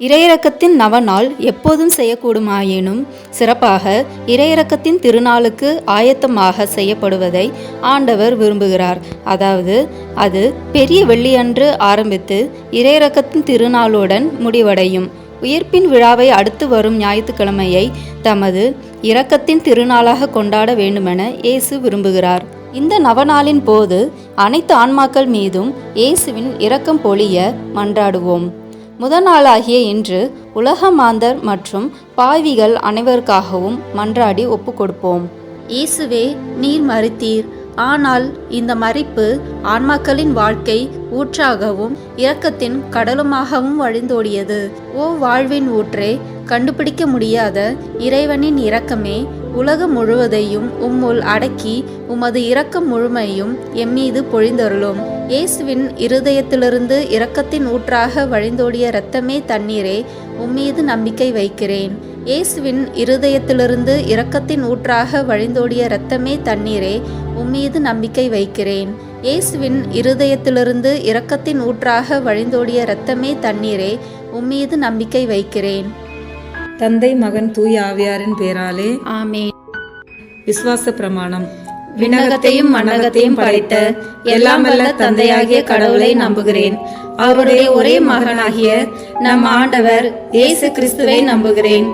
இறையிறக்கத்தின் நவநாள் எப்போதும் செய்யக்கூடுமாயினும் சிறப்பாக இறையிறக்கத்தின் திருநாளுக்கு ஆயத்தமாக செய்யப்படுவதை ஆண்டவர் விரும்புகிறார். அதாவது அது பெரிய வெள்ளியன்று ஆரம்பித்து இறையிறக்கத்தின் திருநாளுடன் முடிவடையும். உயிர்ப்பின் விழாவை அடுத்து வரும் ஞாயிற்றுக்கிழமையை தமது இரக்கத்தின் திருநாளாக கொண்டாட வேண்டுமென இயேசு விரும்புகிறார். இந்த நவநாளின் போது அனைத்து ஆன்மாக்கள் மீதும் இயேசுவின் இரக்கம் பொழிய மன்றாடுவோம். முதல் நாளாகிய இன்று உலக மாந்தர் மற்றும் பாவிகள் அனைவருக்காகவும் மன்றாடி ஒப்பு கொடுப்போம். இயேசுவே, நீர் மரித்தீர். ஆனால் இந்த மரிப்பு ஆன்மாக்களின் வாழ்க்கை ஊற்றாகவும் இரக்கத்தின் கடலுமாகவும் வழிந்தோடியது. ஓ வாழ்வின் ஊற்றே, கண்டுபிடிக்க முடியாத இறைவனின் இரக்கமே, உலகம் முழுவதையும் உம்முள் அடக்கி உமது இரக்கம் முழுமையும் எம்மீது பொழிந்தருளும். இயேசுவின் இருதயத்திலிருந்து இரக்கத்தின் ஊற்றாக வழிந்தோடிய இரத்தமே தண்ணீரே, உம்மீது நம்பிக்கை வைக்கிறேன். இயேசுவின் இருதயத்திலிருந்து இரக்கத்தின் ஊற்றாக வழிந்தோடிய இரத்தமே தண்ணீரே, உம்மீது நம்பிக்கை வைக்கிறேன். இயேசுவின் இருதயத்திலிருந்து இரக்கத்தின் ஊற்றாக வழிந்தோடிய இரத்தமே தண்ணீரே, உம்மீது நம்பிக்கை வைக்கிறேன். தந்தை, மகன், தூய ஆவியாரின் பேராலே ஆமென். விசுவாச பிரமாணம். விண்ணகத்தையும் மண்ணகத்தையும் படைத்த எல்லாம் வல்ல தந்தையாகிய கடவுளை நம்புகிறேன். அவருடைய ஒரே மகனாகிய நம் ஆண்டவர் இயேசு கிறிஸ்துவை நம்புகிறேன்.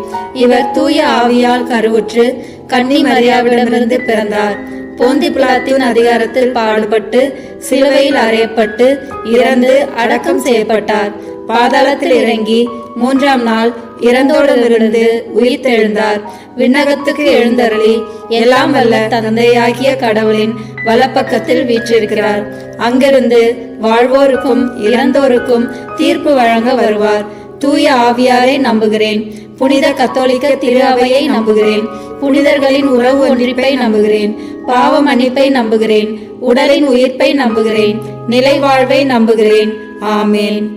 இவர் தூய ஆவியால் கருவுற்று கன்னி மரியாவிடமிருந்து பிறந்தார். போந்தி பிலாத்தின் அதிகாரத்தில் பாடுபட்டு சிலுவையில் அறையப்பட்டு இறந்து அடக்கம் செய்யப்பட்டார். பாதாளத்தில் இறங்கி மூன்றாம் நாள் இறந்தோரிலிருந்து உயிர்த்தெழுந்தார். விண்ணகத்துக்கு எழுந்தருளி எல்லாம் வல்ல தந்தையாகிய கடவுளின் வலப்பக்கத்தில் வீற்றிருக்கிறார். அங்கிருந்து வாழ்வோருக்கும் இறந்தோருக்கும் தீர்ப்பு வழங்க வருவார். தூய ஆவியாரை நம்புகிறேன். புனித கத்தோலிக்க திரு அவையை நம்புகிறேன். புனிதர்களின் உறவு ஒன்றிப்பை நம்புகிறேன். பாவ மன்னிப்பை நம்புகிறேன். உடலின் உயிர்ப்பை நம்புகிறேன். நிலை வாழ்வை நம்புகிறேன். ஆமேன்.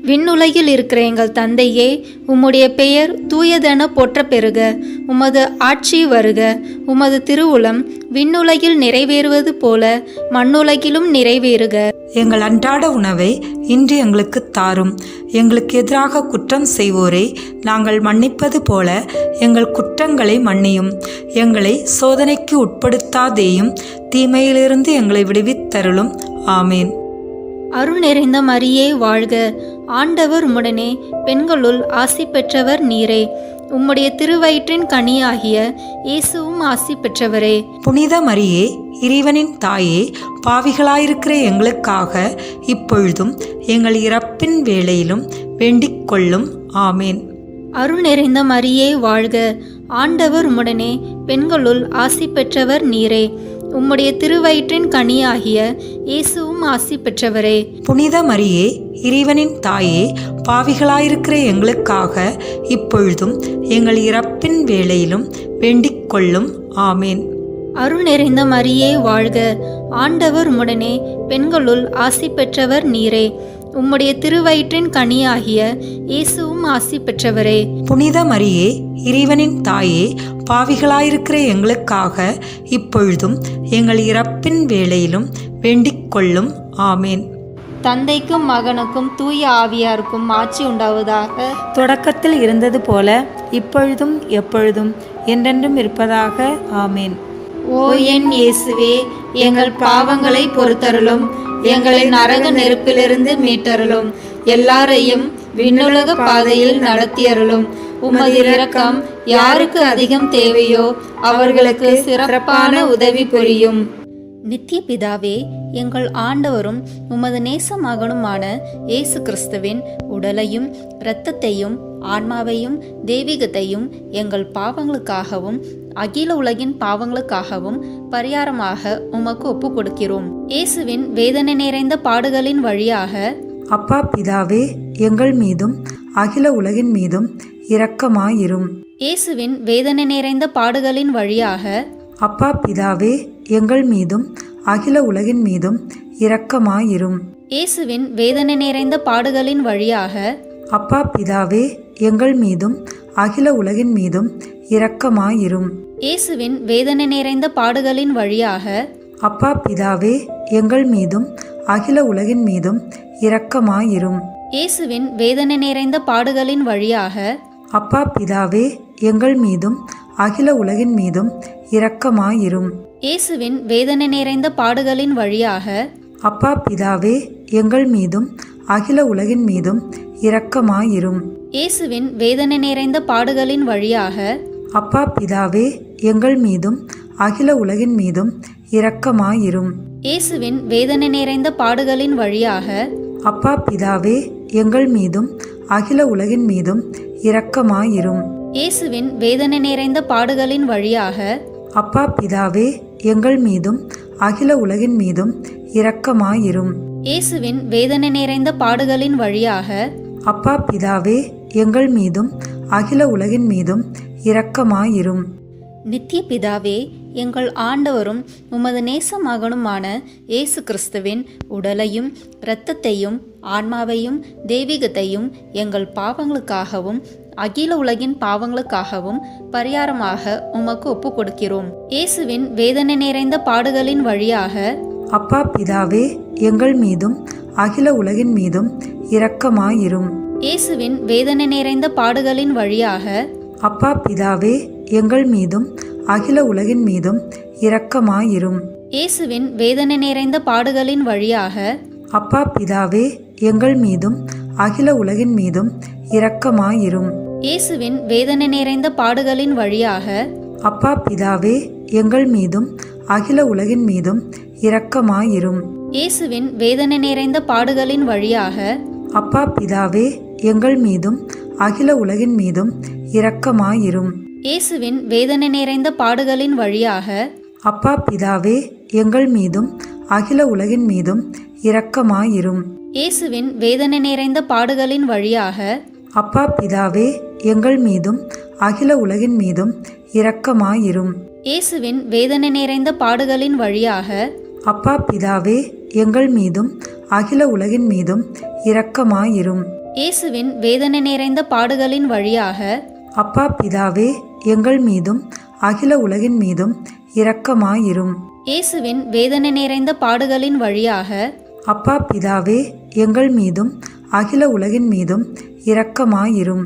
விண்ணுலகில் இருக்கிற எங்கள் தந்தையே, உம்முடைய பெயர் தூயதென போற்ற பெறுக. உமது ஆட்சி வருக. உமது திருவுளம் விண்ணுலகில் நிறைவேறுவது போல மண்ணுலகிலும் நிறைவேறுக. எங்கள் அன்றாட உணவை இன்று எங்களுக்கு தாரும். எங்களுக்கு எதிராக குற்றம் செய்வோரை நாங்கள் மன்னிப்பது போல எங்கள் குற்றங்களை மன்னியும். எங்களை சோதனைக்கு உட்படுத்தாதேயும், தீமையிலிருந்து எங்களை விடுவித்தருளும். ஆமேன். அருள் நிறைந்த மரியே வாழ்க. ஆண்டவர் உம்முடனே, பெண்களுள் ஆசி பெற்றவர் நீரே. உம்முடைய திருவயிற்றின் கனியாகிய இயேசுவும் ஆசி பெற்றவரே. புனித மரியே, இறைவனின் தாயே, பாவிகளாயிருக்கிற எங்களுக்காக இப்பொழுதும் எங்கள் இறப்பின் வேளையிலும் வேண்டிக் கொள்ளும். ஆமேன். அருள் நிறைந்த மரியே வாழ்க. ஆண்டவர் உம்முடனே, பெண்களுள் ஆசி பெற்றவர் நீரே. உம்முடைய திருவயிற்றின் கனியாகிய இயேசுவும் ஆசி பெற்றவரே. புனித மரியே, இறைவனின் தாயே, பாவிகளாயிருக்கிற எங்களுக்காக இப்பொழுதும் எங்கள் இறப்பின் வேளையிலும் வேண்டிக் கொள்ளும். ஆமேன். அருள் நிறைந்த மரியே வாழ்க. ஆண்டவர் உம்முடனே, பெண்களுள் ஆசி பெற்றவர் நீரே. உம்முடைய திருவயிற்றின் கனியாகிய இயேசுவும் ஆசி பெற்றவரே. புனித மரியே, இறைவனின் தாயே, பாவிகளாயிருக்கிற எங்களுக்காக இப்பொழுதும் எங்கள் இறப்பின் வேளையிலும் வேண்டிக் கொள்ளும். ஆமேன். தந்தைக்கும் மகனுக்கும் தூய ஆவியாருக்கும் ஆட்சி உண்டாவதாக. தொடக்கத்தில் இருந்தது போல இப்பொழுதும் எப்பொழுதும் என்றென்றும் இருப்பதாக. ஆமேன். ஓ என் இயேசுவே, எங்கள் பாவங்களை பொறுத்தருளும். எங்களை நரக நெருப்பிலிருந்து மீட்டருளும். எல்லாரையும் விண்ணுலக பாதையில் நடத்தியருளும். உமது இரக்கம் யாருக்கு அதிகம் தேவையோ அவர்களுக்கு சிறப்பான உதவி புரியும். நித்திய பிதாவே, எங்கள் ஆண்டவரும் உமது நேச மகனுமான இயேசு கிறிஸ்துவின் உடலையும் இரத்தத்தையும் ஆன்மாவையும் தெய்வீகத்தையும் எங்கள் பாவங்களுக்காகவும் அகில உலகின் பாவங்களுக்காகவும் பரிகாரமாக உமக்கு ஒப்பு கொடுக்கிறோம். இயேசுவின் வேதனை நிறைந்த பாடுகளின் வழியாக அப்பா பிதாவே, எங்கள் மீதும் அகில உலகின் மீதும் இரக்கமாயிரும். இயேசுவின் வேதனை நிறைந்த பாடுகளின் வழியாக அப்பா பிதாவே, எங்கள் மீதும் அகில உலகின் மீதும் இரக்கமாயிரும். இயேசுவின் வேதனை நிறைந்த பாடுகளின் வழியாக அப்பா பிதாவே, எங்கள் மீதும் அகில உலகின் மீதும் இரக்கமாயிரும். இயேசுவின் வேதனை நிறைந்த பாடுகளின் வழியாக அப்பா பிதாவே, எங்கள் மீதும் அகில உலகின் மீதும் இரக்கமாயிரும். இயேசுவின் வேதனை நிறைந்த பாடுகளின் வழியாக அப்பா பிதாவே எங்கள் மீதும் அகில உலகின் மீதும் இரக்கமாயிரும். இயேசுவின் வேதனை நிறைந்த பாடுகளின் வழியாக அப்பா பிதாவே எங்கள் மீதும் அகில உலகின் மீதும் இரக்கமாயிரும். இயேசுவின் வேதனை நிறைந்த பாடுகளின் வழியாக அப்பா பிதாவே எங்கள் மீதும் அகில உலகின் மீதும் இரக்கமாயிரும். இயேசுவின் வேதனை நிறைந்த பாடுகளின் வழியாக அப்பா பிதாவே எங்கள் மீதும் அகில உலகின் மீதும் இரக்கமாயிரும். இயேசுவின் வேதனை நிறைந்த பாடுகளின் வழியாக அப்பா பிதாவே எங்கள் மீதும் அகில உலகின் மீதும் இரக்கமாயிரும். இயேசுவின் வேதனை நிறைந்த பாடுகளின் வழியாக அப்பா பிதாவே எங்கள் மீதும் அகில உலகின் மீதும் இரக்கமாயிரும். நித்திய பிதாவே, எங்கள் ஆண்டவரும் உமது நேச மகனுமான இயேசு கிறிஸ்துவின் உடலையும் இரத்தத்தையும் ஆன்மாவையும் தெய்வீகத்தையும் எங்கள் பாவங்களுக்காகவும் அகில உலகின் பாவங்களுக்காகவும் பரிகாரமாக உமக்கு ஒப்பு கொடுக்கிறோம். இயேசுவின் வேதனை நிறைந்த பாடுகளின் வழியாக அப்பா பிதாவே எங்கள் மீதும் அகில உலகின் மீதும் இரக்கமாயிரும். இயேசுவின் வேதனை நிறைந்த பாடுகளின் வழியாக அப்பா பிதாவே எங்கள் மீதும் அகில உலகின் மீதும் இரக்கமாயிரும். இயேசுவின் வேதனை நிறைந்த பாடுகளின் வழியாக அப்பா பிதாவே எங்கள் மீதும் அகில உலகின் மீதும் இரக்கமாயிரும். இயேசுவின் வேதனை நிறைந்த பாடுகளின் வழியாக அப்பா பிதாவே எங்கள் மீதும் அகில உலகின் மீதும் இரக்கமாயிரும். இயேசுவின் வேதனை நிறைந்த பாடுகளின் வழியாக அப்பா பிதாவே எங்கள் மீதும் அகில உலகின் மீதும் இரக்கமாயிரும். இயேசுவின் வேதனை நிறைந்த பாடுகளின் வழியாக அப்பா பிதாவே எங்கள் மீதும் அகில உலகின் மீதும் இரக்கமாயிரும். இயேசுவின் வேதனை நிறைந்த பாடுகளின் வழியாக அப்பா பிதாவே எங்கள் மீதும் அகில உலகின் மீதும் இரக்கமாயிரும். இயேசுவின் வேதனை நிறைந்த பாடுகளின் வழியாக அப்பா பிதாவே எங்கள் மீதும் அகில உலகின் மீதும் இரக்கமாயிரும். இயேசுவின் வேதனை நிறைந்த பாடுகளின் வழியாக அப்பா பிதாவே எங்கள் மீதும் அகில உலகின் மீதும் இரக்கமாயிரும். இயேசுவின் வேதனை நிறைந்த பாடுகளின் வழியாக அப்பா பிதாவே எங்கள் மீதும் அகில உலகின் மீதும் இரக்கமாயிரும்.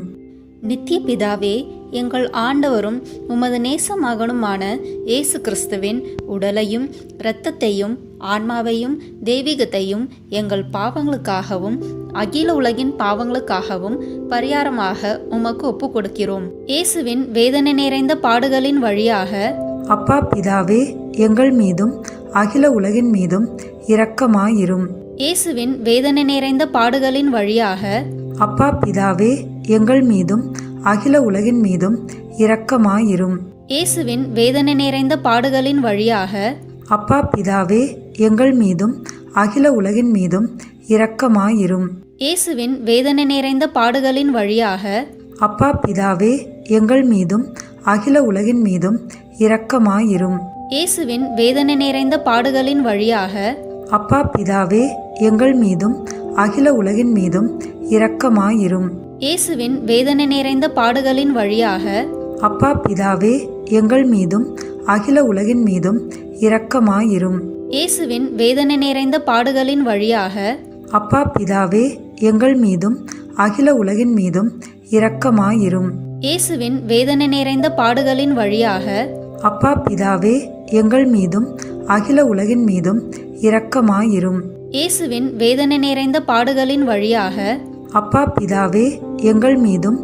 நித்திய பிதாவே, எங்கள் ஆண்டவரும் உமது நேச மகனுமான இயேசு கிறிஸ்துவின் உடலையும் இரத்தத்தையும் ஆன்மாவையும் தெய்வீகத்தையும் எங்கள் பாவங்களுக்காகவும் அகில உலகின் பாவங்களுக்காகவும் பரிகாரமாக உமக்கு ஒப்பு கொடுக்கிறோம். இயேசுவின் வேதனை நிறைந்த பாடுகளின் வழியாக அப்பா பிதாவே எங்கள் மீதும் அகில உலகின் மீதும் இரக்கமாயிரும். இயேசுவின் வேதனை நிறைந்த பாடுகளின் வழியாக அப்பா பிதாவே எங்கள் மீதும் அகில உலகின் மீதும் இரக்கமாயிரும். இயேசுவின் வேதனை நிறைந்த பாடுகளின் வழியாக அப்பா பிதாவே எங்கள் மீதும் அகில உலகின் மீதும் இரக்கமாயிரும். இயேசுவின் வேதனை நிறைந்த பாடுகளின் வழியாக அப்பா பிதாவே எங்கள் மீதும் அகில உலகின் மீதும் இரக்கமாயிரும். இயேசுவின் வேதனை நிறைந்த பாடுகளின் வழியாக அப்பா பிதாவே எங்கள் மீதும் அகில உலகின் மீதும் இரக்கமாயிரும். இயேசுவின் வேதனை நிறைந்த பாடுகளின் வழியாக அப்பா பிதாவே எங்கள் மீதும் அகில உலகின் மீதும் இரக்கமாயிரும். இயேசுவின் வேதனை நிறைந்த பாடுகளின் வழியாக அப்பா பிதாவே எங்கள் மீதும் அகில உலகின் மீதும் இரக்கமாயிரும். இயேசுவின் வேதனை நிறைந்த பாடுகளின் வழியாக அப்பா பிதாவே எங்கள் மீதும் அகில உலகின் மீதும் இரக்கமாயிரும். இயேசுவின் வேதனை நிறைந்த பாடுகளின் வழியாக அப்பா பிதாவே எங்கள் மீதும்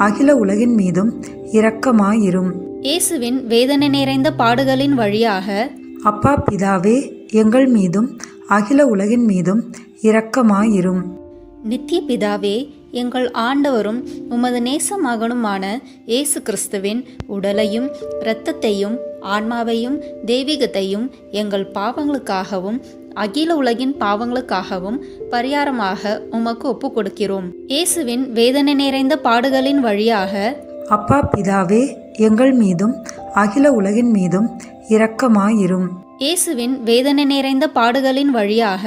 அகில உலகின் மீதும் இரக்கமாயிரும். இயேசுவின் வேதனை நிறைந்த பாடுகளின் வழியாக அப்பா பிதாவே எங்கள் மீதும் அகில உலகின் மீதும் இரக்கமாயிரும். நித்திய பிதாவே, எங்கள் ஆண்டவரும் உமது நேச மகனுமான இயேசு கிறிஸ்துவின் உடலையும் இரத்தத்தையும் ஆன்மாவையும் தெய்வீகத்தையும் எங்கள் பாவங்களுக்காகவும் அகில உலகின் பாவங்களுக்காகவும் பரிகாரமாக உமக்கு ஒப்பு கொடுக்கிறோம். இயேசுவின் வேதனை நிறைந்த பாடுகளின் வழியாக அப்பா பிதாவே எங்கள் மீதும் அகில உலகின் மீதும் இரக்கமாயிரும். இயேசுவின் வேதனை நிறைந்த பாடுகளின் வழியாக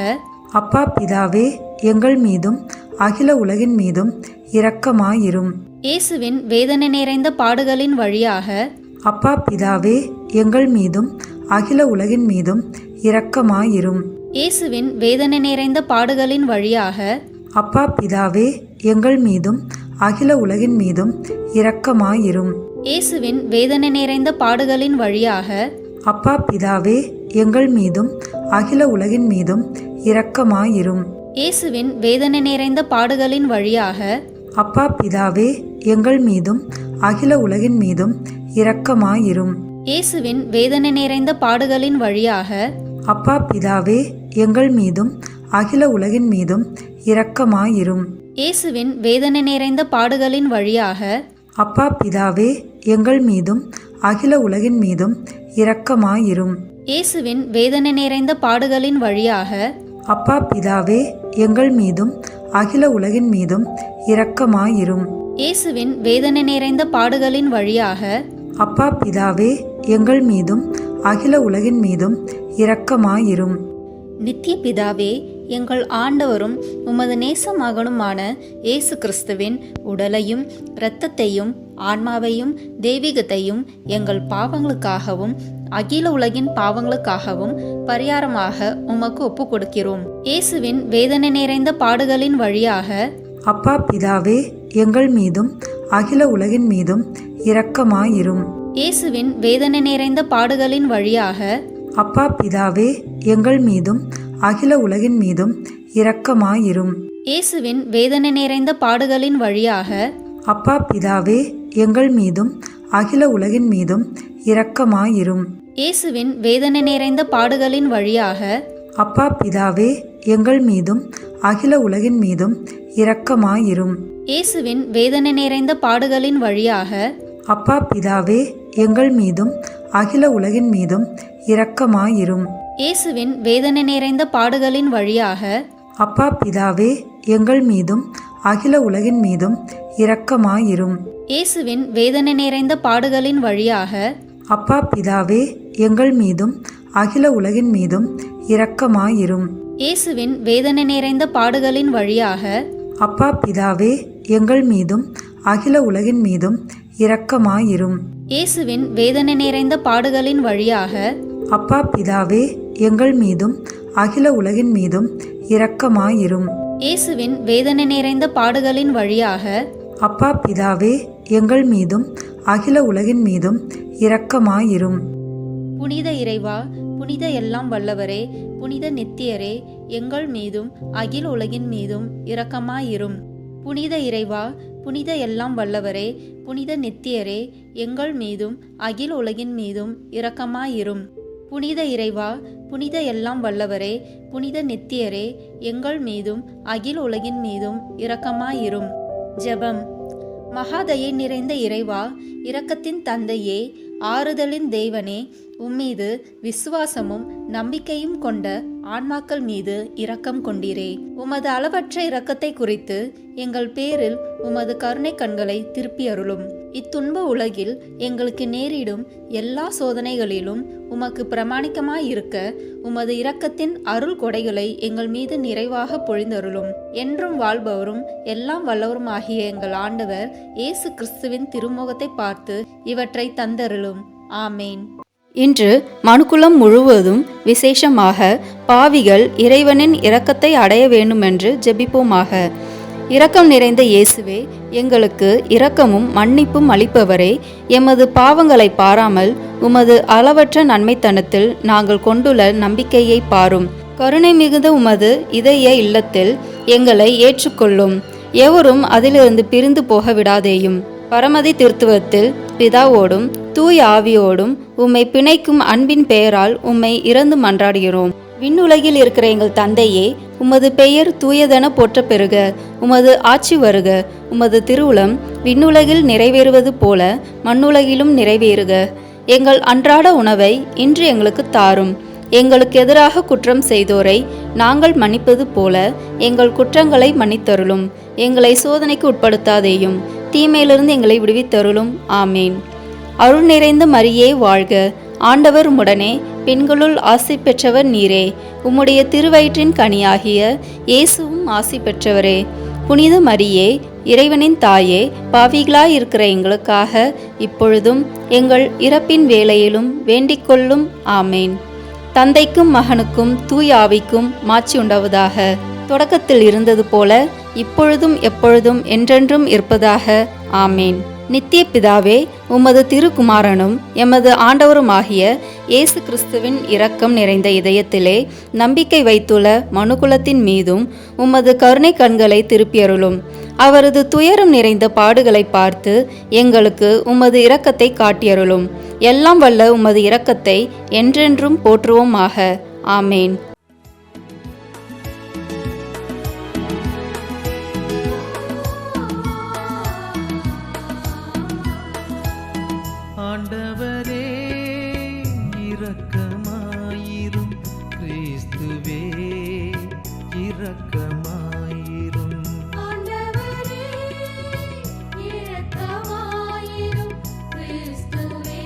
அப்பா பிதாவே எங்கள் மீதும் அகில உலகின் மீதும் இரக்கமாயிரும். இயேசுவின் வேதனை நிறைந்த பாடுகளின் வழியாக அப்பா பிதாவே எங்கள் மீதும் அகில உலகின் மீதும் இரக்கமாயிரும். இயேசுவின் வேதனை நிறைந்த பாடுகளின் வழியாக அப்பா பிதாவே, எங்கள் மீதும் அகில உலகின் மீதும் இரக்கமாயிரும். இயேசுவின் வேதனை நிறைந்த பாடுகளின் வழியாக அப்பா பிதாவே, எங்கள் மீதும் அகில உலகின் மீதும் இரக்கமாயிரும். இயேசுவின் வேதனை நிறைந்த பாடுகளின் வழியாக அப்பா பிதாவே, எங்கள் மீதும் அகில உலகின் மீதும் இரக்கமாயிரும். இயேசுவின் வேதனை நிறைந்த பாடுகளின் வழியாக அப்பா பிதாவே, எங்கள் மீதும் அகில உலகின் மீதும் இரக்கமாயிரும். இயேசுவின் வேதனை நிறைந்த பாடுகளின் வழியாக அப்பா பிதாவே, எங்கள் மீதும் அகில உலகின் மீதும் இரக்கமாயிரும். இயேசுவின் வேதனை நிறைந்த பாடுகளின் வழியாக அப்பா பிதாவே, எங்கள் மீதும் அகில உலகின் மீதும் இரக்கமாயிரும். இயேசுவின் வேதனை நிறைந்த பாடுகளின் வழியாக அப்பா பிதாவே, எங்கள் மீதும் அகில உலகின் மீதும் இரக்கமாயிரும். நித்திய பிதாவே, எங்கள் ஆண்டவரும் உமது நேச மகனுமான இயேசு கிறிஸ்துவின் உடலையும் இரத்தத்தையும் ஆன்மாவையும் தெய்வீகத்தையும் எங்கள் பாவங்களுக்காகவும் அகில உலகின் பாவங்களுக்காகவும் பரிகாரமாக உமக்கு ஒப்பு கொடுக்கிறோம். இயேசுவின் வேதனை நிறைந்த பாடுகளின் வழியாக அப்பா பிதாவே, எங்கள் மீதும் அகில உலகின் மீதும் இரக்கமாயிரும். இயேசுவின் வேதனை நிறைந்த பாடுகளின் வழியாக அப்பா பிதாவே, எங்கள் மீதும் அகில உலகின் மீதும் இரக்கமாயிரும். இயேசுவின் வேதனை நிறைந்த பாடுகளின் வழியாக அப்பா பிதாவே, எங்கள் மீதும் அகில உலகின் மீதும் இரக்கமாயிரும். இயேசுவின் வேதனை நிறைந்த பாடுகளின் வழியாக அப்பா பிதாவே, எங்கள் மீதும் அகில உலகின் மீதும் இரக்கமாயிரும். இயேசுவின் வேதனை நிறைந்த பாடுகளின் வழியாக அப்பா பிதாவே, எங்கள் மீதும் அகில உலகின் மீதும் இரக்கமாயிரும். இயேசுவின் வேதனை நிறைந்த பாடுகளின் வழியாக அப்பா பிதாவே, எங்கள் மீதும் அகில உலகின் மீதும் இரக்கமாயிரும். இயேசுவின் வேதனை நிறைந்த பாடுகளின் வழியாக அப்பா பிதாவே, எங்கள் மீதும் அகில உலகின் மீதும் இரக்கமாயிரும். இயேசுவின் வேதனை நிறைந்த பாடுகளின் வழியாக அப்பா பிதாவே, எங்கள் மீதும் அகில உலகின் மீதும் இரக்கமாயிரும். இயேசுவின் வேதனை நிறைந்த பாடுகளின் வழியாக அப்பா பிதாவே, எங்கள் மீதும் அகில உலகின் மீதும் இரக்கமாயிரும். இயேசுவின் வேதனை நிறைந்த பாடுகளின் வழியாக அப்பா பிதாவே, எங்கள் மீதும் அகில உலகின் மீதும் இரக்கமாயிரும். புனித இறைவா, புனித எல்லாம் வல்லவரே, புனித நித்தியரே, எங்கள் மீதும் அகில உலகின் மீதும் இரக்கமாயிரும். புனித இறைவா, புனித எல்லாம் வல்லவரே, புனித நித்தியரே, எங்கள் மீதும் அகில உலகின் மீதும் இரக்கமாயிரும். புனித இறைவா, புனித எல்லாம் வல்லவரே, புனித நித்தியரே, எங்கள் மீதும் அகில உலகின் மீதும் இரக்கமாயிரும். ஜெபம். மகாதயை நிறைந்த இறைவா, இரக்கத்தின் தந்தையே, ஆறுதலின் தேவனே, உம்மீது விசுவாசமும் நம்பிக்கையும் கொண்ட ஆன்மாக்கள் மீது இரக்கம் கொண்டீரே. உமது அளவற்ற இரக்கத்தை குறித்து எங்கள் பேரில் உமது கருணை கண்களை திருப்பி அருளும். இத்துன்ப உலகில் எங்களுக்கு நேரிடும் எல்லா சோதனைகளிலும் உமக்கு பிரமாணிக்கமாயிருக்க உமது இரக்கத்தின் அருள் கொடைகளை எங்கள் மீது நிறைவாக பொழிந்தருளும். என்றும் வாழ்பவரும் எல்லாம் வல்லவருமாகிய எங்கள் ஆண்டவர் இயேசு கிறிஸ்துவின் திருமுகத்தை பார்த்து இவற்றை தந்தருளும். ஆமேன். இன்று மனுக்குலம் முழுவதும் விசேஷமாக பாவிகள் இறைவனின் இரக்கத்தை அடைய வேண்டுமென்று ஜெபிப்போமாக. இரக்கம் நிறைந்த இயேசுவே, எங்களுக்கு இரக்கமும் மன்னிப்பும் அளிப்பவரே, எமது பாவங்களை பாராமல் உமது அளவற்ற நன்மைத்தனத்தில் நாங்கள் கொண்டுள்ள நம்பிக்கையை பாரும். கருணை மிகுந்த உமது இதய இல்லத்தில் எங்களை ஏற்றுக்கொள்ளும். எவரும் அதிலிருந்து பிரிந்து போக விடாதேயும். பரமதி திருத்துவத்தில் பிதாவோடும் தூய ஆவியோடும் உம்மை பிணைக்கும் அன்பின் பெயரால் உம்மை இறந்து மன்றாடுகிறோம். விண்ணுலகில் இருக்கிற எங்கள் தந்தையே, உமது பெயர் தூயதென போற்ற பெறுக. உமது ஆட்சி வருக. உமது திருவுளம் விண்ணுலகில் நிறைவேறுவது போல மண்ணுலகிலும் நிறைவேறுக. எங்கள் அன்றாட உணவை இன்று எங்களுக்கு தாரும். எங்களுக்கு எதிராக குற்றம் செய்தோரை நாங்கள் மன்னிப்பது போல எங்கள் குற்றங்களை மன்னித்தருளும். எங்களை சோதனைக்கு உட்படுத்தாதேயும், தீமையிலிருந்து எங்களை விடுவித்தருளும். ஆமேன். அருள் நிறைந்த மரியே வாழ்க. ஆண்டவர் உம்முடனே, பெண்களுள் ஆசி பெற்றவர் நீரே. உம்முடைய திருவயிற்றின் கனியாகிய இயேசுவும் ஆசி பெற்றவரே. புனித மரியே, இறைவனின் தாயே, பாவிகளாயிருக்கிற எங்களுக்காக இப்பொழுதும் எங்கள் இறப்பின் வேளையிலும் வேண்டிக் கொள்ளும். ஆமேன். தந்தைக்கும் மகனுக்கும் தூய ஆவிக்கும் மாட்சி உண்டாவதாக. தொடக்கத்தில் இருந்தது போல இப்பொழுதும் எப்பொழுதும் என்றென்றும் இருப்பதாக. ஆமேன். நித்திய பிதாவே, உமது திருக்குமாரனும் எமது ஆண்டவருமாகிய இயேசு கிறிஸ்துவின் இரக்கம் நிறைந்த இதயத்திலே நம்பிக்கை வைத்துள்ள மனுக்குலத்தின் மீதும் உமது கருணை கண்களை திருப்பியருளும். அவரது துயரம் நிறைந்த பாடுகளை பார்த்து எங்களுக்கு உமது இரக்கத்தை காட்டியருளும். எல்லாம் வல்ல உமது இரக்கத்தை என்றென்றும் போற்றுவோமாக. ஆமேன். ஆண்டவரே இரக்கமாயிரும், கிறிஸ்துவே இரக்கமாயிரும். ஆண்டவரே இரக்கமாயிரும், கிறிஸ்துவே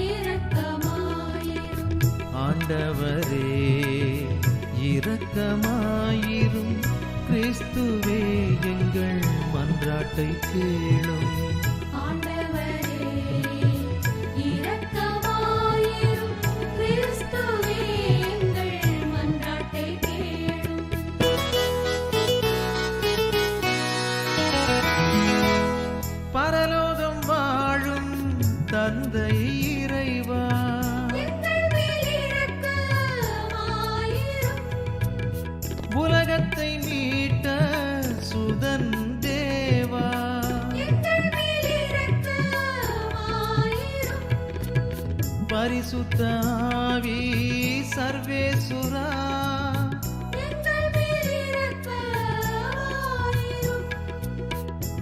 இரக்கமாயிரும். ஆண்டவரே இரக்கமாயிரும், கிறிஸ்துவே எங்கள் மன்றாட்டை கேளும். பரலோகம் வாழும் தந்தை இறைவா, உலகத்தை மீட்ட சுதன் தேவா, பரிசுத்த ஆவி சர்வேசுரா,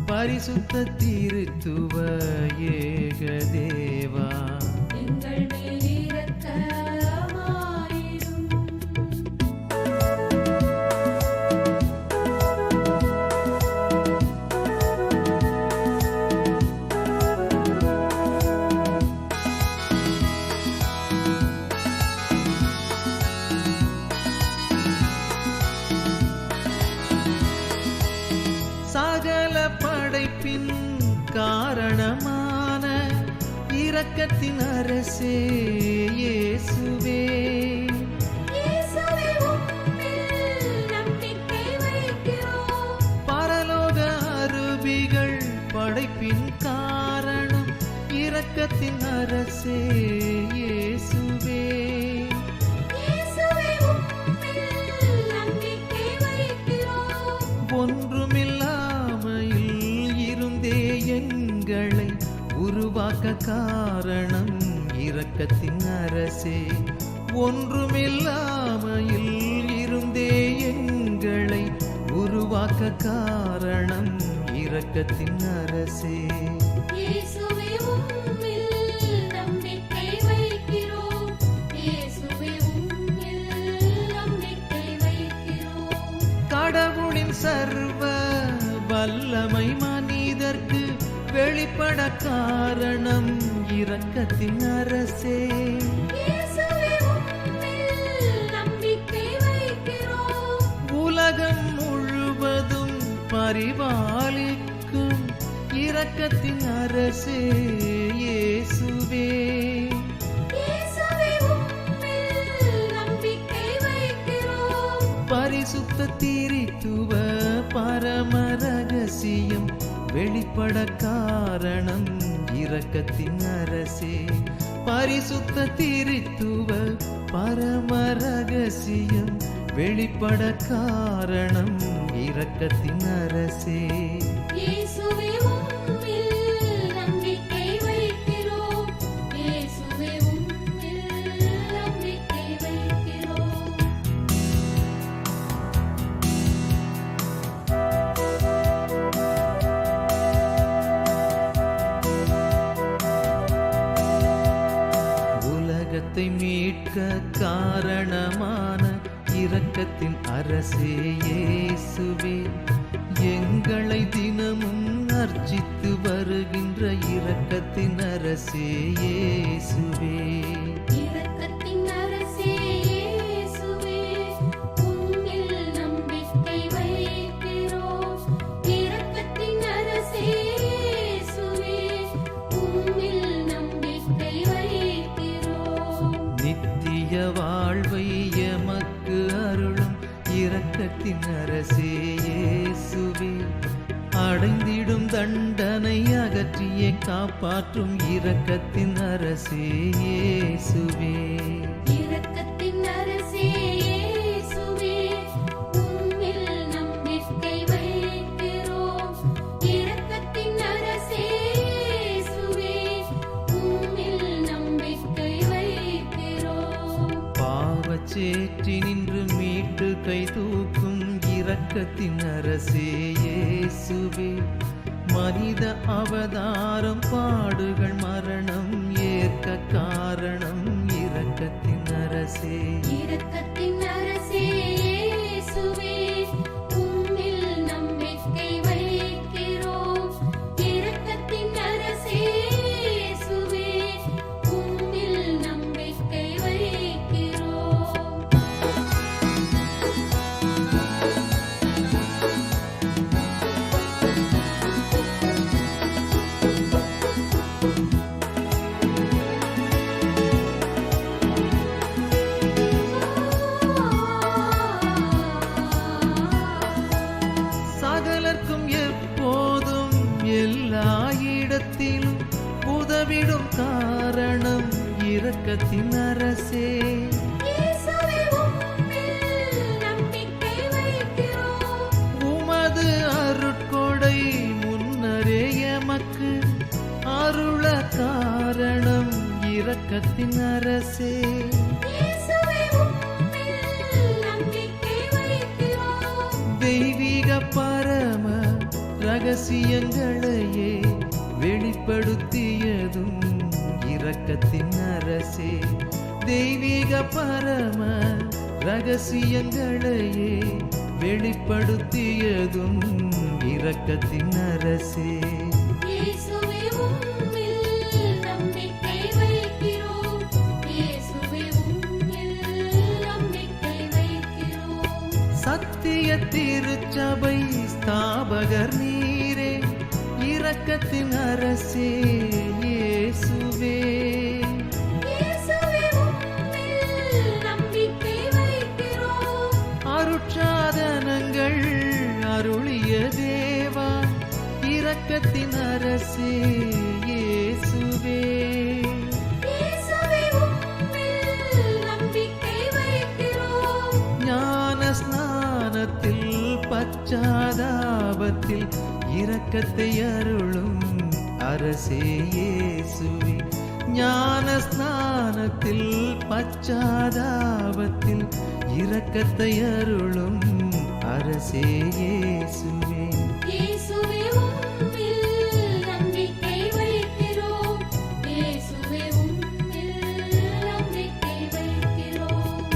பரிசுத்த திருத்துவ ஏக தேவா, எங்கள் மேல் இரக்கமாயிரும். சகல படைப்பின் காரணமான இரக்கத்தின் அரசே இயேசுவே, பரலோக அருவிகள் படைப்பின் காரணம் இரக்கத்தின் அரசே இயேசுவே, ஒன்றுமில்லாமையில் இருந்தே எங்களை உருவாக்க காரணம் இரக்கத்தின் அரசே, ஒன்றுமில்லாமையில் இருந்தே எங்களை உருவாக்க காரணம் இரக்கத்தின் அரசே. கடவுளின் சர்வ வல்லமை மனிதர்க்கு வெளிப்பட காரணம் இரக்கத்தின் அரசே, உலகம் முழுவதும் பரிபாலிக்கும் இரக்கத்தின் அரசே இயேசுவே, பரிசுத்த திரித்துவ பரம ரகசியம் வெளிப்பட காரணம் இரக்கத்தின் அரசே, பரிசுத்த திரித்துவ பரம ரகசியம் வெளிப்பட காரணம் இரக்கத்தின் அரசே. உலகத்தை மீட்க காரணமான இரக்கத்தின் அரசே இயேசுவே, எங்களை தினமும் அர்ச்சித்து வருகின்ற இரக்கத்தின் அரசே இயேசுவே, வாழ்வை எமக்கு அருளும் இரக்க இரக்கத்தின் அரசே இயேசுவே, அடைந்திடும் தண்டனை அகற்றியே காப்பாற்றும் இரக்கத்தின் அரசே இயேசுவே. இரக்கத்தின் அரசே இயேசுவே, உம்மில் நம்பிக்கை வைக்கிறோம். இரக்கத்தின் அரசே இயேசுவே, உம்மில் நம்பிக்கை வைக்கிறோம். பாவச்சேற்றி நின்று மீட்டு கை தூக்கும் இரக்கத்தின் அரசே இயேசுவே, மனித அவதாரம் பாடுகள் மரணம் ஏற்க காரணம் இரக்கத்தின் அரசே. இரக்கத்தின் அரசே இயேசுவே, உம்மில் நம்பிக்கை வைக்கிறோம். இரக்கத்தின் அரசே இயேசுவே, உம்மில் நம்பிக்கை வைக்கிறோம். சகலர்க்கும் எப்போதும் எல்லா இடத்திலும் உதவிடும் காரணம் இரக்கத்தின் அரசே. இயேசுவே, உம்மில் நம்பிக்கை வைக்கிறோம். உமது அருட்கொடை முன்னரே எமக்கு அருள காரணம் இரக்கத்தின் அரசே. இயேசுவே, உம்மில் நம்பிக்கை வைக்கிறோம். தெய்வீக பரம ரகசியங்களையே வெளிப்படுத்தியதும் இரக்கத்தின் அரசே. தெய்வீக பரம ரகசியங்களையே வெளிப்படுத்தியதும் இரக்கத்தின் அரசே. இயேசுவே, உம்மில் நம்பிக்கை வைக்கிறோம். இயேசுவே, உம்மில் நம்பிக்கை வைக்கிறோம். சத்திய திருச்சபை ஸ்தாபகர் நீரே, இரக்கத்தின் அரசே இயேசுவே. இயேசுவே, உம்மில் நம்பிக்கை வைக்கிறோம். அருட்சாதனங்கள் அருளிய தேவா, இரக்கத்தின் அரசே இயேசுவே. இயேசுவே, உம்மில் நம்பிக்கை வைக்கிறோம். ஞான ஸ்நானத்தில் பச்சாதாபத்தில் இரக்கத்தை அருளும் அரசே இயேசுவே. ஞான ஸ்நானத்தில் பச்சாதாபத்தில் இரக்கத்தை அருளும் அரசே இயேசுவே. இயேசுவே, உம்மில் நம்பிக்கை வைக்கிறோம். இயேசுவே, உம்மில் நம்பிக்கை வைக்கிறோம்.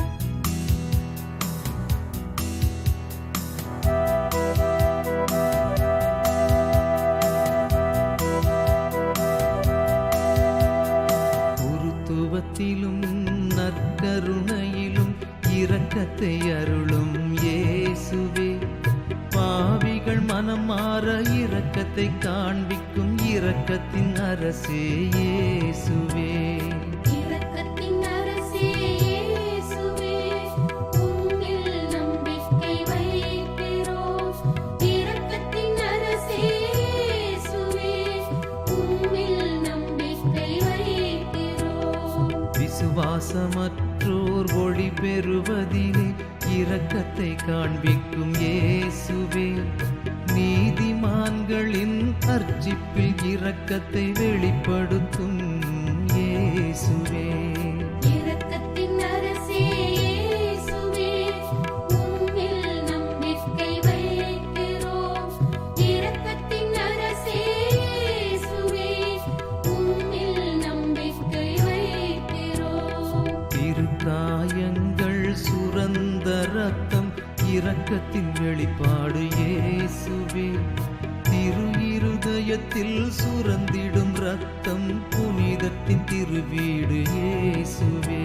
குருத்துவத்திலும் நற்கருணையிலும் இரக்கத்தை அருளும் இயேசுவே. பாவிகள் மனம் மாற இரக்கத்தை காண்பிக்கும் இரக்கத்தின் அரசே இயேசுவே. இரக்கத்தின் அரசே இயேசுவே, உம்மில் நம்பிக்கை வைக்கிறோம். இரக்கத்தின் அரசே இயேசுவே, உம்மில் நம்பிக்கை வைக்கிறோம். விசுவாசமற்றோர் ஒளி பெறுவதிலே இரக்கத்தை காண்பிக்கும் இயேசுவே. நீதிமான்களின் அர்ச்சிப்பில் இரக்கத்தை வெளிப்படுத்தும் இயேசுவே. இரக்கத்தின் அரசே இயேசுவே, உம்மில் நம்பிக்கை வைக்கிறோம். இரக்கத்தின் அரசே இயேசுவே, உம்மில் நம்பிக்கை வைக்கிறோம். திருக்காயங்கள் சுரந்த ரத்தம் இரக்கத்தின் வெளிப்பாடு இயேசுவே. திரு இருதயத்தில் சுரந்திடும் ரத்தம் புனிதத்தின் திருவீடு இயேசுவே.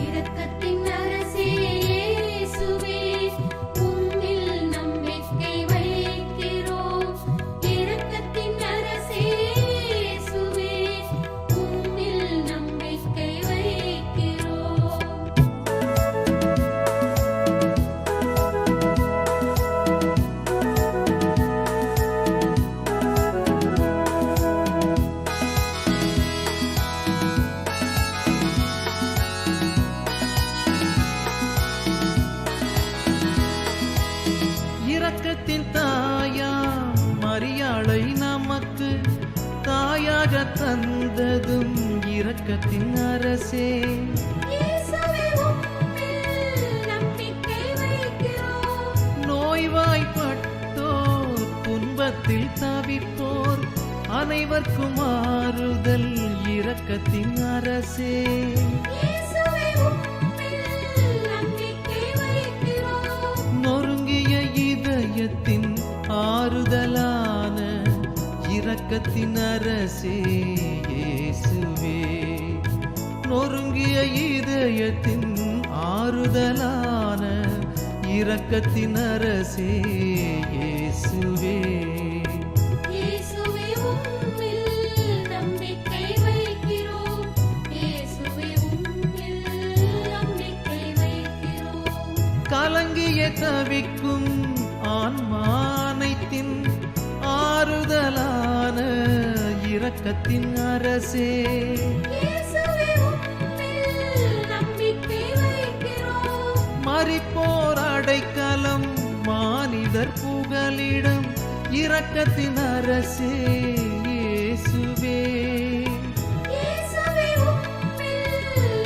இரக்கத்தின் அரசே இயேசுவே, உம்மில் நம்பிக்கை வைக்கிறோம். இரக்கத்தின் அரசே இயேசுவே, உம்மில் நம்பிக்கை வைக்கிறோம். தந்ததும் இரக்கத்தின் அரசே. இயேசுவே உம்மில் நம்பிக்கை வைக்கிறோம். நோய்வாய்ப்பட்டோர் துன்பத்தில் தவிப்போர் அனைவர்க்கும் ஆறுதல் இரக்கத்தின் அரசே. இயேசுவே உம்மில் நம்பிக்கை வைக்கிறோம். நொறுங்கிய இதயத்தின் ஆறுதலான இரக்கத்தின் அரசே இயேசுவே. நொறுங்கிய இதயத்தின் ஆறுதலான இரக்கத்தின் அரசே இயேசுவே. இயேசுவே உம்மில் நம்பிக்கை வைக்கிறோம். இயேசுவே உம்மில் நம்பிக்கை வைக்கிறோம். கலங்கிய தவிக்கும் ஆன்மானைத்தின் ஆறுதலான இரக்கத்தின் அரசே. இயேசுவே உம்மில் நம்பிக்கை வைக்கிறோம். மரிப்போர் அடைக்கலம் மானிடர் புகலிடம் இரக்கத்தின் அரசே இயேசுவே. இயேசுவே உம்மில்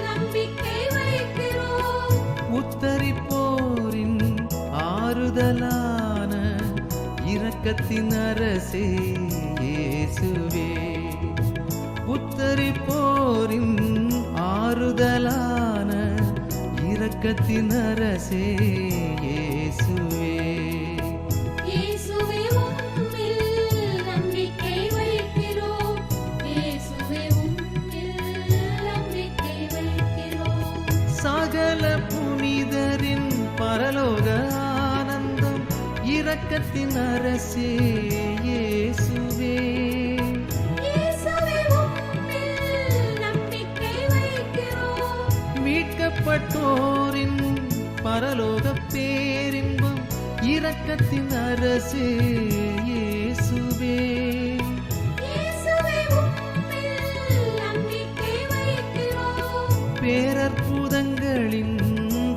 நம்பிக்கை வைக்கிறோம். உத்தரிப்போரின் ஆறுதலான இரக்கத்தின் அரசே இயேசுவே. உத்தரிப்போரின் ஆறுதலான இரக்கத்தின் அரசே இயேசுவே. இயேசுவே உம்மில் நம்பிக்கை வைக்கிறோம். இயேசுவே உம்மில் நம்பிக்கை வைக்கிறோம். சகல புனிதரின் பரலோக ஆனந்தம் இரக்கத்தின் அரசே இயேசுவே. இயேசுவே உம்மில் நம்பிக்கை வைக்கிறோம். மீட்கப்பட்டோரின் பரலோக பேரின்பம் இரக்கத்தின் அரசே இயேசுவே. இயேசுவே உம்மில் நம்பிக்கை வைக்கிறோம். பேரற்புதங்களின்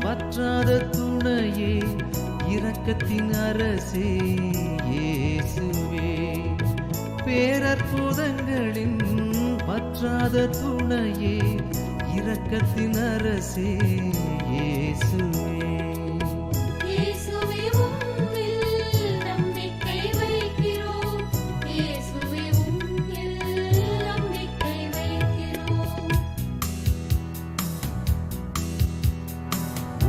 வற்றாத துணையே இரக்கத்தின் அரசே இயேசுவே. பேரற்புதங்களின் வற்றாத துணையே இரக்கத்தின் அரசே இயேசுவே. இயேசுவே உம்மில் நம்பிக்கை வைக்கிறோம். இயேசுவே உம்மில் நம்பிக்கை வைக்கிறோம்.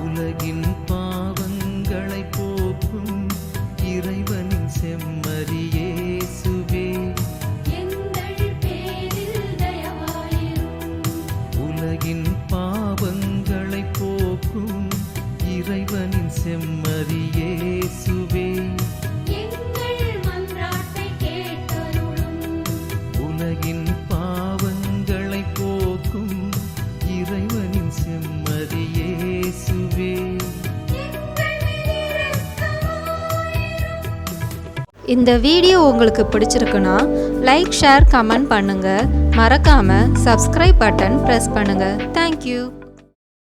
உலகின் பாவங்களை போக்கும் இறைவனின் செம்மறி இயேசுவே. எங்கள் பேரில் தயவாயிரும். உலகின் பாவங்களை போக்கும் இறைவனின் செம்மறி இயேசுவே. எங்கள் மன்றாட்டை கேட்டருளும். உலகின் பாவங்களை போக்கும் இறைவனின் செம்மறி இயேசுவே. எங்கள் மேல் இரக்கமாயிரும். இந்த வீடியோ உங்களுக்கு பிடிச்சிருக்குன்னா லைக், ஷேர், கமெண்ட் பண்ணுங்கள். மறக்காமல் சப்ஸ்கிரைப் பட்டன் ப்ரெஸ் பண்ணுங்கள். தேங்க்யூ.